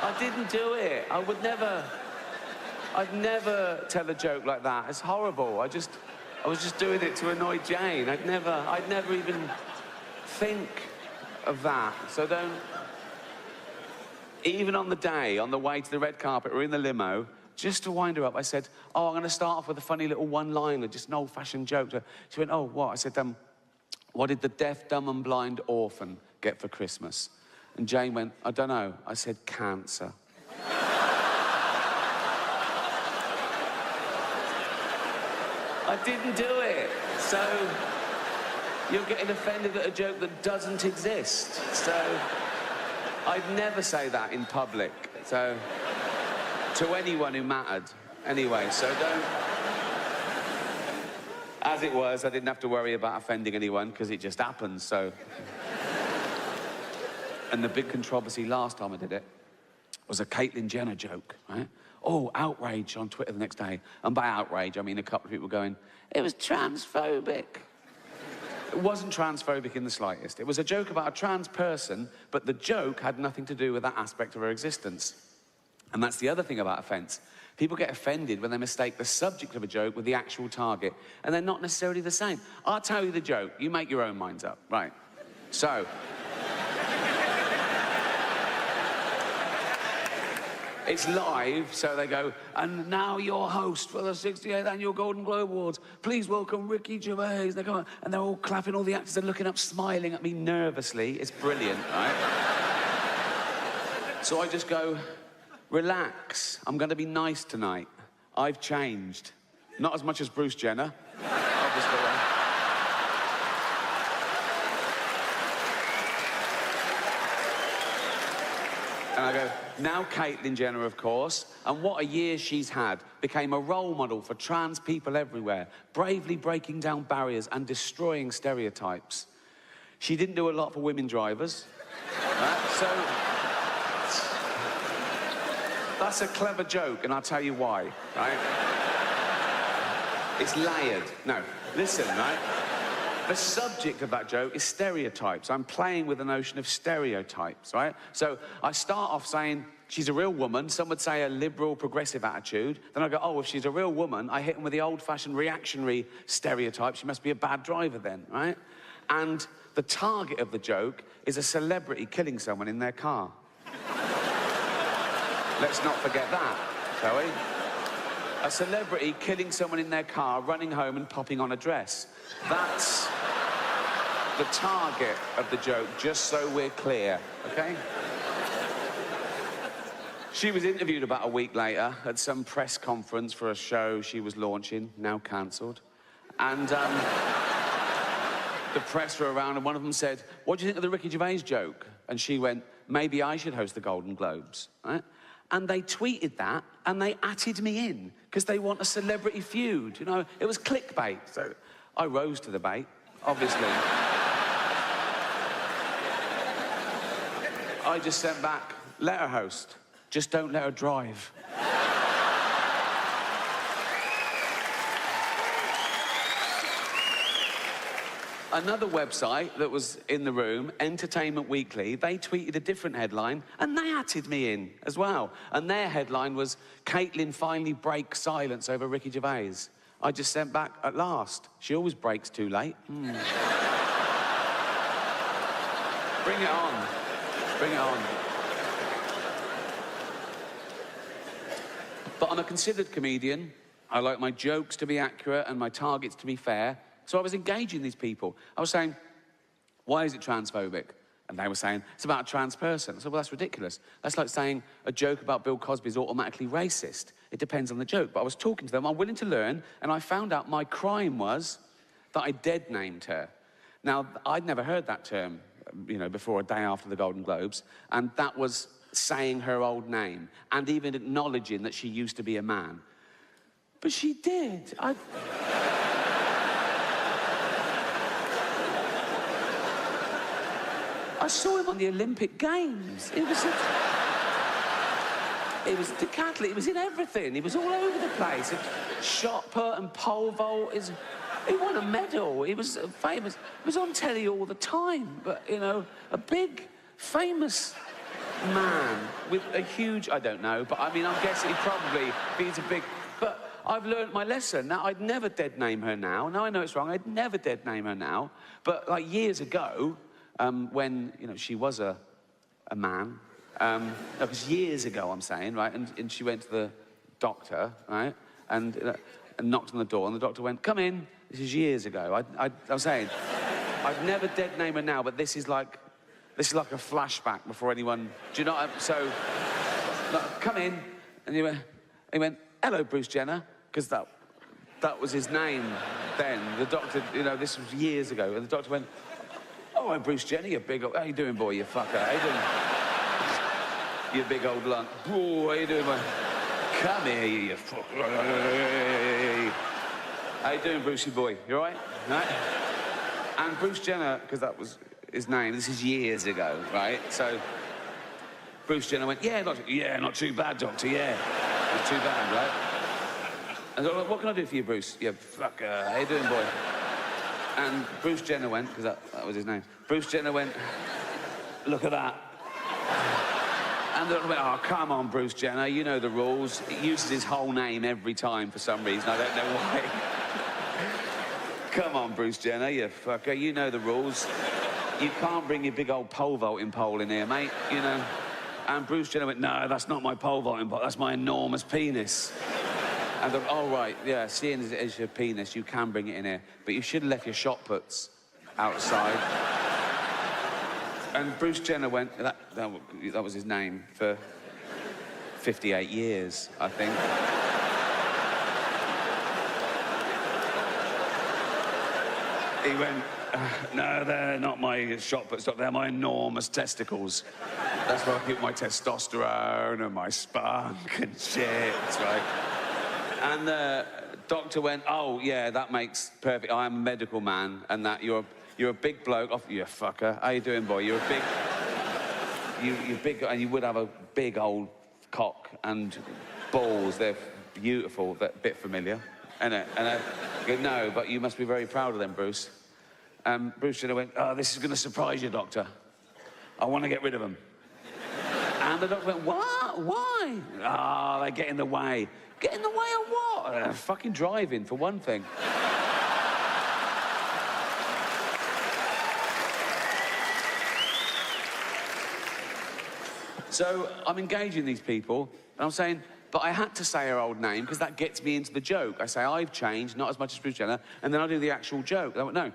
I didn't do it. I'd never tell a joke like that. It's horrible. I was just doing it to annoy Jane. I'd never even think of that. So don't... Even on the day, on the way to the red carpet, we're in the limo, just to wind her up, I said, oh, I'm going to start off with a funny little one-liner, just an old-fashioned joke. She went, oh, what? I said, what did the deaf, dumb and blind orphan get for Christmas? And Jane went, I don't know. I said, cancer. I didn't do it. So you're getting offended at a joke that doesn't exist. So I'd never say that in public. So to anyone who mattered. Anyway, so don't... As it was, I didn't have to worry about offending anyone because it just happens, so... And the big controversy last time I did it was a Caitlyn Jenner joke, right? Oh, outrage on Twitter the next day. And by outrage, I mean a couple of people going, it was transphobic. It wasn't transphobic in the slightest. It was a joke about a trans person, but the joke had nothing to do with that aspect of her existence. And that's the other thing about offence. People get offended when they mistake the subject of a joke with the actual target, and they're not necessarily the same. I'll tell you the joke. You make your own minds up. Right. So... It's live, so they go, and now your host for the 68th Annual Golden Globe Awards, please welcome Ricky Gervais. They go, and they're all clapping, all the actors are looking up, smiling at me nervously. It's brilliant, right? So I just go, relax, I'm going to be nice tonight. I've changed. Not as much as Bruce Jenner, obviously. And I go, now Caitlyn Jenner, of course, and what a year she's had, became a role model for trans people everywhere, bravely breaking down barriers and destroying stereotypes. She didn't do a lot for women drivers, right? So, that's a clever joke, and I'll tell you why, right? It's layered. No, listen, right? The subject of that joke is stereotypes. I'm playing with the notion of stereotypes, right? So I start off saying, she's a real woman. Some would say a liberal, progressive attitude. Then I go, oh, if she's a real woman, I hit them with the old-fashioned reactionary stereotype. She must be a bad driver then, right? And the target of the joke is a celebrity killing someone in their car. Let's not forget that, shall we? A celebrity killing someone in their car, running home and popping on a dress. That's the target of the joke, just so we're clear, okay? She was interviewed about a week later at some press conference for a show she was launching, now cancelled. And the press were around and one of them said, what do you think of the Ricky Gervais joke? And she went, maybe I should host the Golden Globes, right? And they tweeted that and they atted me in because they want a celebrity feud, you know? It was clickbait, so I rose to the bait, obviously. I just sent back, let her host, just don't let her drive. Another website that was in the room, Entertainment Weekly, they tweeted a different headline and they atted me in as well. And their headline was, Caitlyn finally breaks silence over Ricky Gervais. I just sent back, at last. She always breaks too late. Bring it on. Bring it on. But I'm a considered comedian. I like my jokes to be accurate and my targets to be fair. So I was engaging these people. I was saying, why is it transphobic? And they were saying, it's about a trans person. I said, well, that's ridiculous. That's like saying a joke about Bill Cosby is automatically racist. It depends on the joke. But I was talking to them, I'm willing to learn, and I found out my crime was that I dead-named her. Now, I'd never heard that term, you know, before a day after the Golden Globes, and that was saying her old name, and even acknowledging that she used to be a man. But she did. I saw him on the Olympic Games. It was decathlete. It was in everything. He was all over the place. Shot put and pole vault. He won a medal. He was famous. He was on telly all the time. But, you know, a big, famous man with a huge... I don't know, but I mean, I'm guessing he probably... He's a big... But I've learned my lesson. Now, I'd never dead name her now. Now I know it's wrong. I'd never dead name her now. But, like, years ago... when, you know, she was a man. No, because years ago, I'm saying, right? And she went to the doctor, right? And knocked on the door, and the doctor went, come in. This is years ago. I'm saying, I'd never dead name her now, but this is like a flashback before anyone... Do you know what So, like, come in, and he went, hello, Bruce Jenner, because that was his name then. The doctor, you know, this was years ago, and the doctor went, oh, I'm Bruce Jenner, you big old... How you doing, boy, you fucker? How you doing? You big old lunt. Oh, how you doing, boy? Come here, you fucker. How you doing, Brucey boy? You all right? Right? And Bruce Jenner, because that was his name, this is years ago, right? So Bruce Jenner went, yeah, not too bad, doctor, yeah. Not too bad, right? And I was like, what can I do for you, Bruce? You fucker. How you doing, boy? And Bruce Jenner went, because that was his name. Bruce Jenner went, look at that. And they went, oh, come on, Bruce Jenner, you know the rules. He uses his whole name every time for some reason, I don't know why. Come on, Bruce Jenner, you fucker, you know the rules. You can't bring your big old pole vaulting pole in here, mate, you know. And Bruce Jenner went, no, that's not my pole vaulting pole, that's my enormous penis. And they're, oh, right, yeah, seeing as it is your penis, you can bring it in here. But you should have left your shot puts outside. And Bruce Jenner went, that was his name for 58 years, I think. He went, no, they're not my shot puts, they're my enormous testicles. That's where I keep my testosterone and my spunk and shit, right? And the doctor went, oh, yeah, that makes perfect. I'm a medical man, and that you're a big bloke. Oh, you fucker. How you doing, boy? You're a big... You're big, and you would have a big old cock and balls. They're beautiful. They're a bit familiar. And I go, no, but you must be very proud of them, Bruce. Bruce Jenner went, oh, this is going to surprise you, doctor. I want to get rid of them. And the doctor went, what? Why? Ah, they get in the way. Get in the way of what? Fucking driving, for one thing. So I'm engaging these people, and I'm saying, but I had to say her old name, because that gets me into the joke. I say, I've changed, not as much as Bruce Jenner, and then I do the actual joke. They went, no,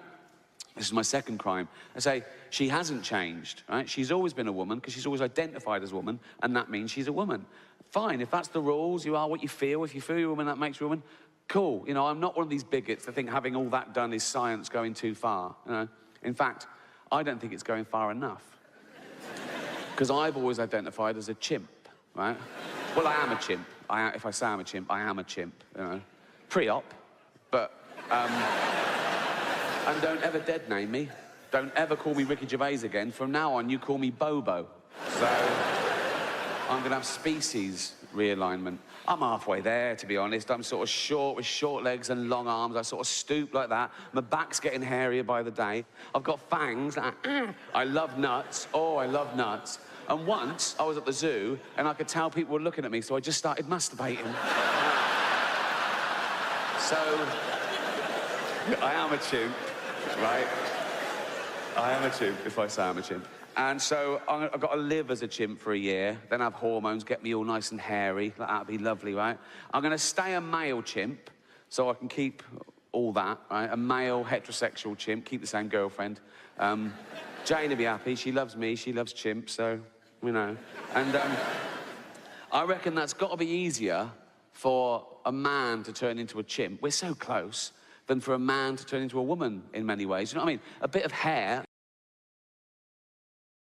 this is my second crime. I say, she hasn't changed, right? She's always been a woman, because she's always identified as a woman, and that means she's a woman. Fine, if that's the rules, you are what you feel. If you feel you're a woman, that makes you a woman. Cool. You know, I'm not one of these bigots that think having all that done is science going too far. You know? In fact, I don't think it's going far enough. Because I've always identified as a chimp, right? Well, I am a chimp. If I say I'm a chimp, I am a chimp, you know. Pre-op, but... and don't ever dead name me. Don't ever call me Ricky Gervais again. From now on, you call me Bobo. So... I'm going to have species realignment. I'm halfway there, to be honest. I'm sort of short with short legs and long arms. I sort of stoop like that. My back's getting hairier by the day. I've got fangs. I love nuts. Oh, I love nuts. And once, I was at the zoo, and I could tell people were looking at me, so I just started masturbating. So, I am a chimp, right? I am a chimp, if I say I'm a chimp. And so I've got to live as a chimp for a year, then have hormones, get me all nice and hairy. That'd be lovely, right? I'm going to stay a male chimp, so I can keep all that, right? A male heterosexual chimp, keep the same girlfriend. Jane will be happy. She loves me. She loves chimps, so, you know. And I reckon that's got to be easier for a man to turn into a chimp. We're so close. Than for a man to turn into a woman in many ways. You know what I mean? A bit of hair